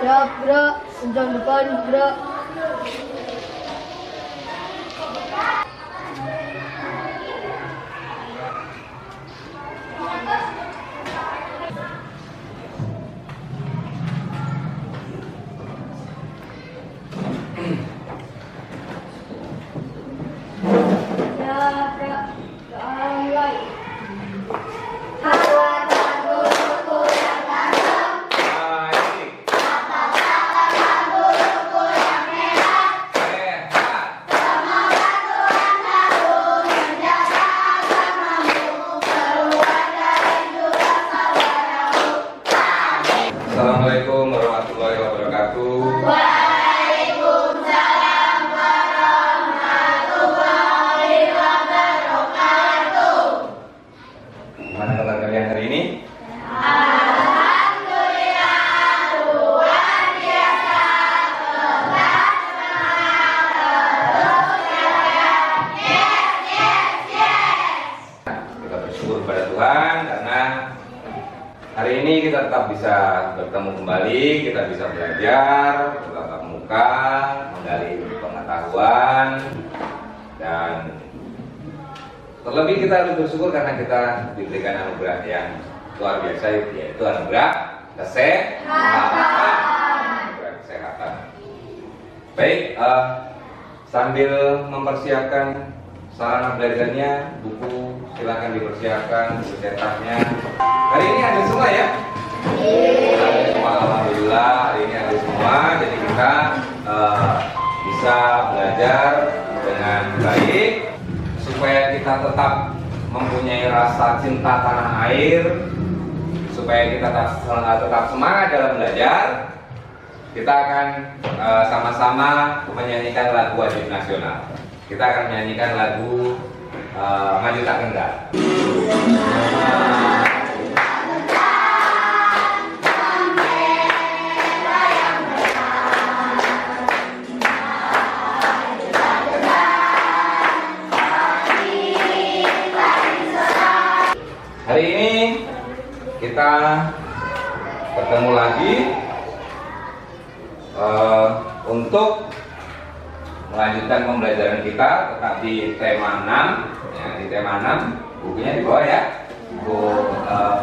Gerak, kencang depan, gerak. Assalamualaikum warahmatullahi wabarakatuh. Waalaikumsalam warahmatullahi wabarakatuh. Gimana kabar kalian hari ini? Alhamdulillah luar biasa. Tetap semangat terus ya. Yes. Kita bersyukur kepada Tuhan karena hari ini kita tetap bisa bertemu kembali, kita bisa belajar bertatap muka, menggali pengetahuan, dan terlebih kita harus bersyukur karena kita diberikan anugerah yang luar biasa, yaitu anugerah kesehatan. Baik, sambil mempersiapkan sarana belajarnya, buku silakan dipersiapkan, buku cetaknya. Hari ini ada semua ya? Ada semua, alhamdulillah hari ini ada semua. Jadi kita bisa belajar dengan baik supaya kita tetap mempunyai rasa cinta tanah air, supaya kita tetap semangat dalam belajar. Kita akan sama-sama menyanyikan lagu wajib nasional. Kita akan menyanyikan lagu Maju Tak Kendal. Hari ini kita bertemu lagi untuk melanjutkan pembelajaran kita tetap di tema 6 ya, di tema 6 bukunya di bawah ya, buku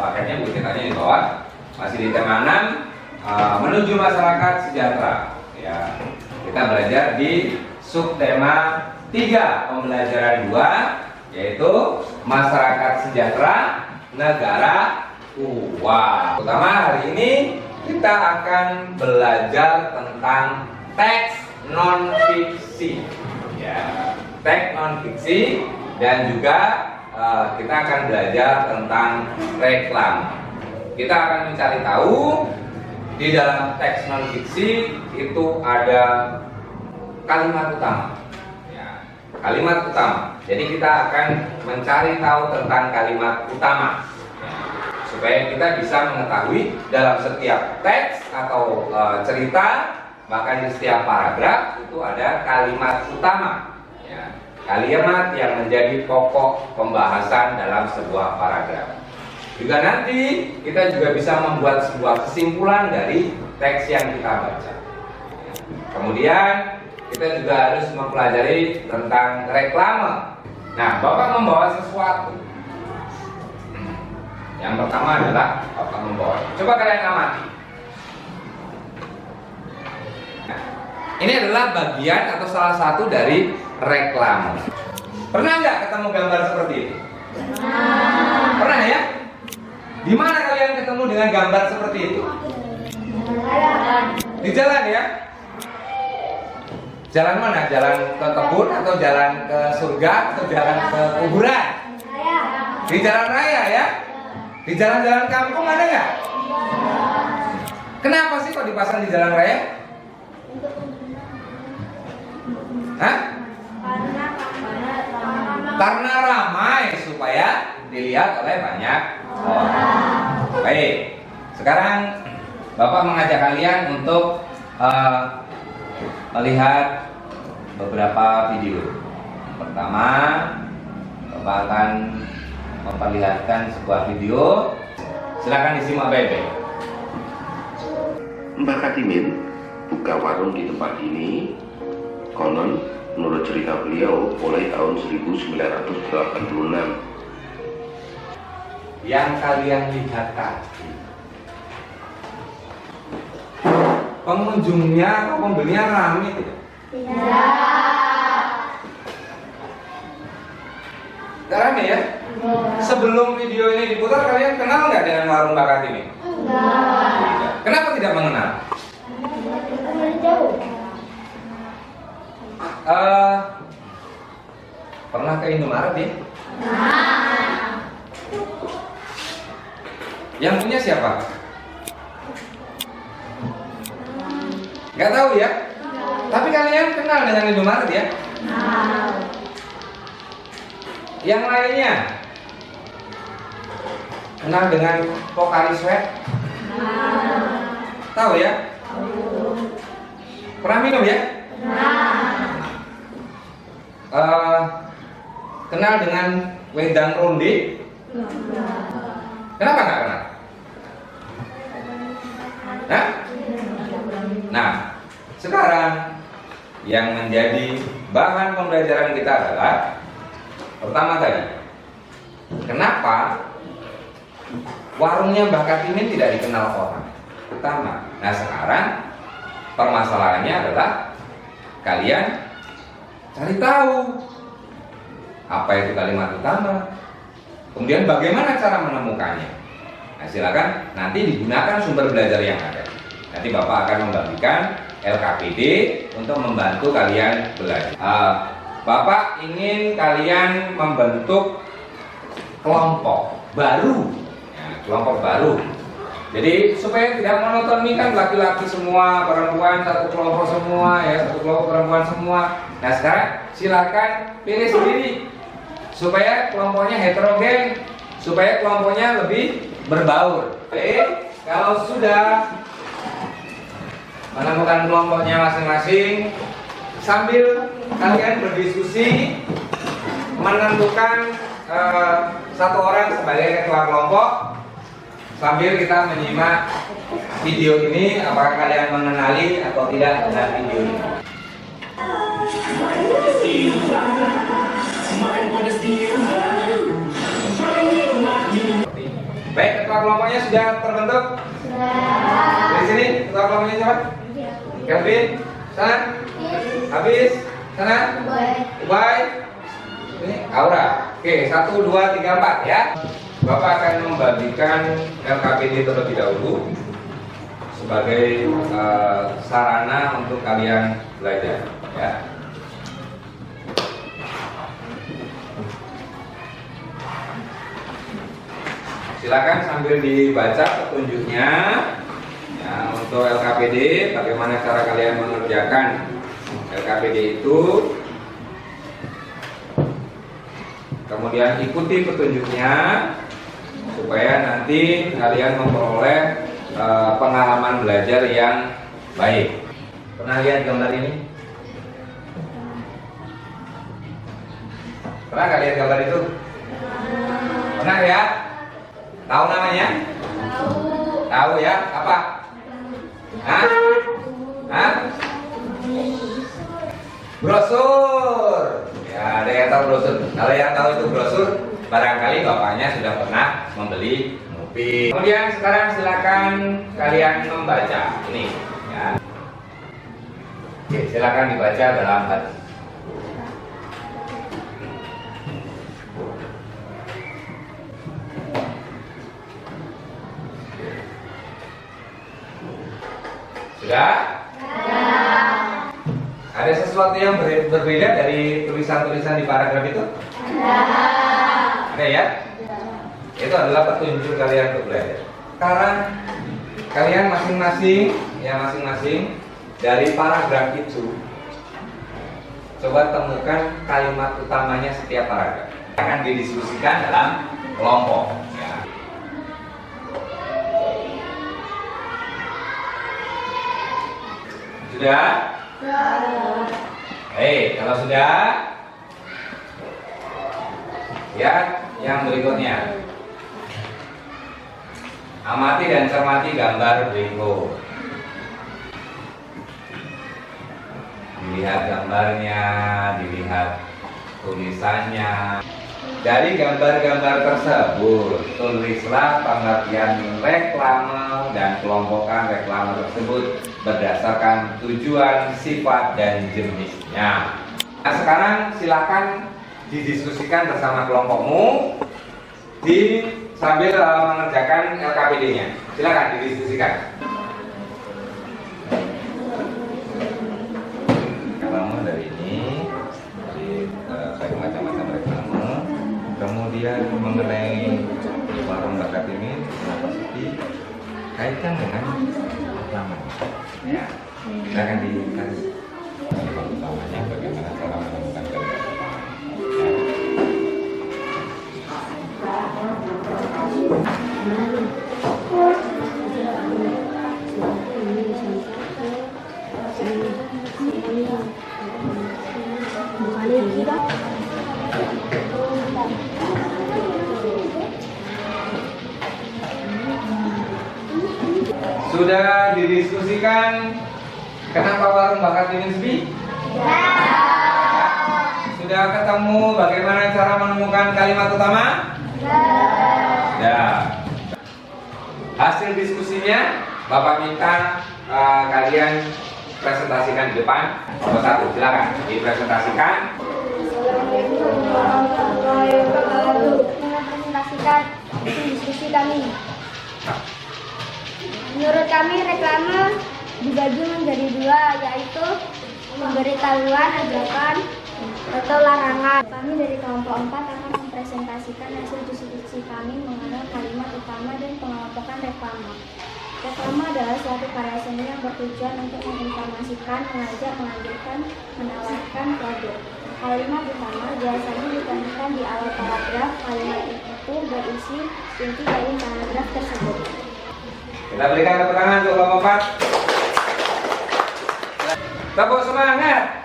paketnya, buku cetaknya di bawah, masih di tema 6 menuju masyarakat sejahtera ya. Kita belajar di subtema 3 pembelajaran 2, yaitu masyarakat sejahtera negara uang. Pertama, hari ini kita akan belajar tentang teks non fiksi ya, teks non fiksi, dan juga kita akan belajar tentang reklam. Kita akan mencari tahu di dalam teks non fiksi itu ada kalimat utama ya, kalimat utama. Jadi kita akan mencari tahu tentang kalimat utama ya, supaya kita bisa mengetahui dalam setiap teks atau cerita, bahkan di setiap paragraf itu ada kalimat utama ya, kalimat yang menjadi pokok pembahasan dalam sebuah paragraf. Juga nanti kita juga bisa membuat sebuah kesimpulan dari teks yang kita baca. Kemudian kita juga harus mempelajari tentang reklame. Nah, Bapak membawa sesuatu. Yang pertama adalah Bapak membawa. Coba kalian amati. Ini adalah bagian atau salah satu dari reklame. Pernah nggak ketemu gambar seperti ini? Pernah ya? Di mana kalian ketemu dengan gambar seperti itu? Di jalan ya? Jalan mana? Jalan ke kebun atau jalan ke surga atau jalan ke kuburan? Di jalan raya ya? Di jalan-jalan kampung ada nggak? Kenapa sih kok dipasang di jalan raya? Hah? Karena ramai supaya dilihat oleh banyak orang. Baik, sekarang Bapak mengajak kalian untuk melihat beberapa video. Pertama, Bapak akan memperlihatkan sebuah video. Silakan disimak baik-baik. Mbah Katimin buka warung di tempat ini, konon menurut cerita beliau mulai tahun 1986. Yang kalian lihat tadi, pengunjungnya atau pembelinya ramai tidak? Tidak ramai ya? Sebelum video ini diputar, kalian kenal nggak dengan warung Mbak Kartini? Tidak. Kenapa tidak mengenal? Pernah ke Indomaret ya? Yang punya siapa? Nggak tahu ya? Tapi kalian kenal dengan Indomaret ya? Yang lainnya? Kenal dengan Pocari Sweat? Tahu ya? Pernah minum ya? Kenal dengan Wedang Ronde? Kenapa nggak kenal? Hah? Nah, sekarang yang menjadi bahan pembelajaran kita adalah pertama tadi, kenapa warungnya Mbah Kartini tidak dikenal orang? Pertama. Nah, sekarang permasalahannya adalah kalian cari tahu apa itu kalimat utama, kemudian bagaimana cara menemukannya. Nah, silakan nanti digunakan sumber belajar yang ada. Nanti Bapak akan membagikan LKPD untuk membantu kalian belajar. Bapak ingin kalian membentuk kelompok baru, ya, kelompok baru. Jadi supaya tidak monoton, ini kan laki-laki semua, perempuan satu kelompok semua, ya satu kelompok perempuan semua. Nah, sekarang silakan pilih sendiri supaya kelompoknya heterogen, supaya kelompoknya lebih berbaur. Oke, kalau sudah menemukan kelompoknya masing-masing, sambil kalian berdiskusi menentukan satu orang sebagai ketua kelompok, sambil kita menyimak video ini, apakah kalian mengenali atau tidak dengan video ini. Baik, ketua kelompoknya sudah terbentuk? Dari sini, ketua kelompoknya siapa? Kelvin, sana? Habis, sana? Ubay, ini Aura. Oke, 1, 2, 3, 4 ya. Bapak akan membagikan LKPD terlebih dahulu sebagai sarana untuk kalian belajar ya. Silakan sambil dibaca petunjuknya ya, untuk LKPD, bagaimana cara kalian mengerjakan LKPD itu. Kemudian ikuti petunjuknya supaya nanti kalian memperoleh pengalaman belajar yang baik. Pernah lihat gambar ini? Pernah nggak lihat gambar itu? Pernah ya? Tahu namanya? Tahu ya? Apa? Hah? Hah? Brosur. Ya, ada yang tahu brosur. Kalau yang tahu itu brosur, barangkali bapaknya sudah pernah membeli Mopi. Kemudian sekarang silakan kalian membaca ini. Ya. Oke, silakan dibaca dalam hati. Sudah? Ada sesuatu yang berbeda dari tulisan-tulisan di paragraf itu? Ada ya? Itu adalah petunjuk kalian untuk belajar. Sekarang kalian masing-masing dari paragraf itu coba temukan kalimat utamanya setiap paragraf. Akan didiskusikan dalam kelompok. Ya. Sudah? Kalau sudah, ya, yang berikutnya. Amati dan cermati gambar berikut. dilihat gambarnya, dilihat tulisannya. Dari gambar-gambar tersebut, tulislah pengertian reklame dan kelompokkan reklame tersebut berdasarkan tujuan, sifat, dan jenisnya. Nah, sekarang silakan didiskusikan bersama kelompokmu sambil mengerjakan LKPD-nya. Silakan didiskusikan. Reklame dari ini, dari macam-macam reklame. Kemudian mengenai warung bakat ini, kenapa sih kaitkan dengan reklame? Ya, silakan dikasih. Utamanya bagaimana cara menemukan kalimat. Sudah didiskusikan kenapa warung bakat ini sepi? Sudah ketemu bagaimana cara menemukan kalimat utama? Ya. Hasil diskusinya Bapak minta kalian presentasikan di depan. Nomor 1, silakan dipresentasikan. Presentasikan diskusi kami. Menurut kami reklame dibagi menjadi dua, yaitu pemberitahuan, ajakan, atau larangan. Kami dari kelompok 4 akan mempresentasikan hasil diskusi kami mengenai kalimat utama dan pengelompokan reklame. Reklame adalah suatu karya seni yang bertujuan untuk menginformasikan, mengajak, menganjurkan, menawarkan produk. Kalimat utama biasanya ditemukan di awal paragraf. Kalimat itu berisi inti dari paragraf tersebut. Kita berikan tepuk tangan untuk kelompok 4. Tepuk semangat.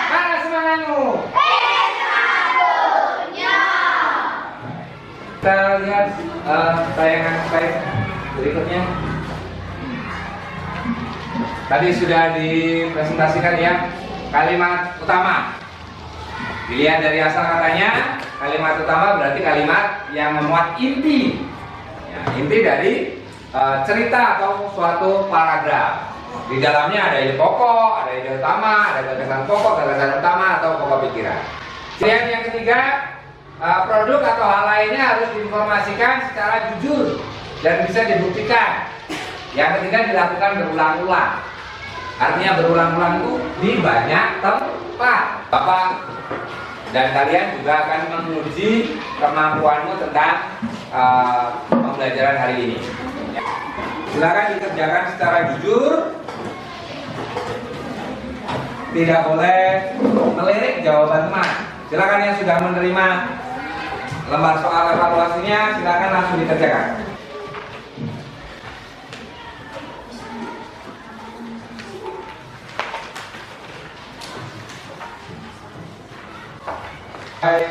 Mana semangatmu? Kita lihat tayangan slide berikutnya. Tadi sudah dipresentasikan ya kalimat utama. Dilihat dari asal katanya, kalimat utama berarti kalimat yang memuat inti, ya, inti dari cerita atau suatu paragraf. Di dalamnya ada ide pokok, ada ide utama, ada gagasan pokok, gagasan utama atau pokok pikiran. Kemudian yang ketiga, produk atau hal lainnya harus diinformasikan secara jujur dan bisa dibuktikan. Yang ketiga, dilakukan berulang-ulang. Artinya berulang-ulang itu di banyak tempat. Bapak dan kalian juga akan menguji kemampuanmu tentang pembelajaran hari ini. Silakan dikerjakan secara jujur. Tidak boleh melirik jawaban teman. Silakan yang sudah menerima lembar soal evaluasinya, silakan langsung dikerjakan.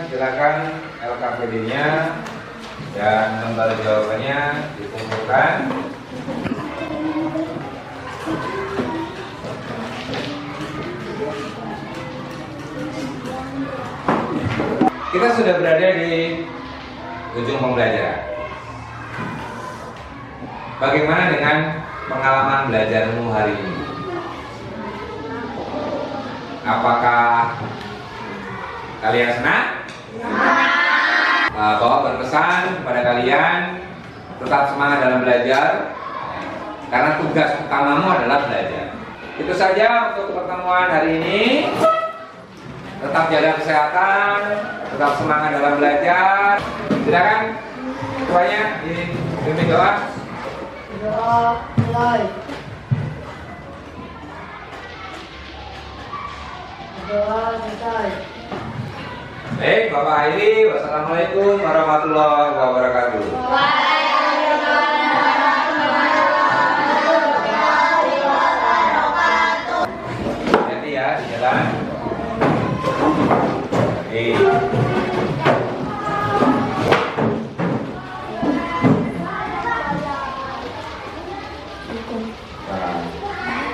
Silakan LKPD-nya dan lembar jawabannya dikumpulkan. Kita sudah berada di ujung pembelajaran. Bagaimana dengan pengalaman belajarmu hari ini? Apakah kalian senang? Bapak berpesan kepada kalian tetap semangat dalam belajar karena tugas utamamu adalah belajar. Itu saja untuk pertemuan hari ini. Tetap jaga kesehatan, tetap semangat dalam belajar. Silakan ketuanya dipimpin doa. Doa mulai. Doa selesai. Baik, Bapak akhiri. Wassalamualaikum warahmatullahi wabarakatuh. Hati ya di jalan. Oke. Hukum. Nah,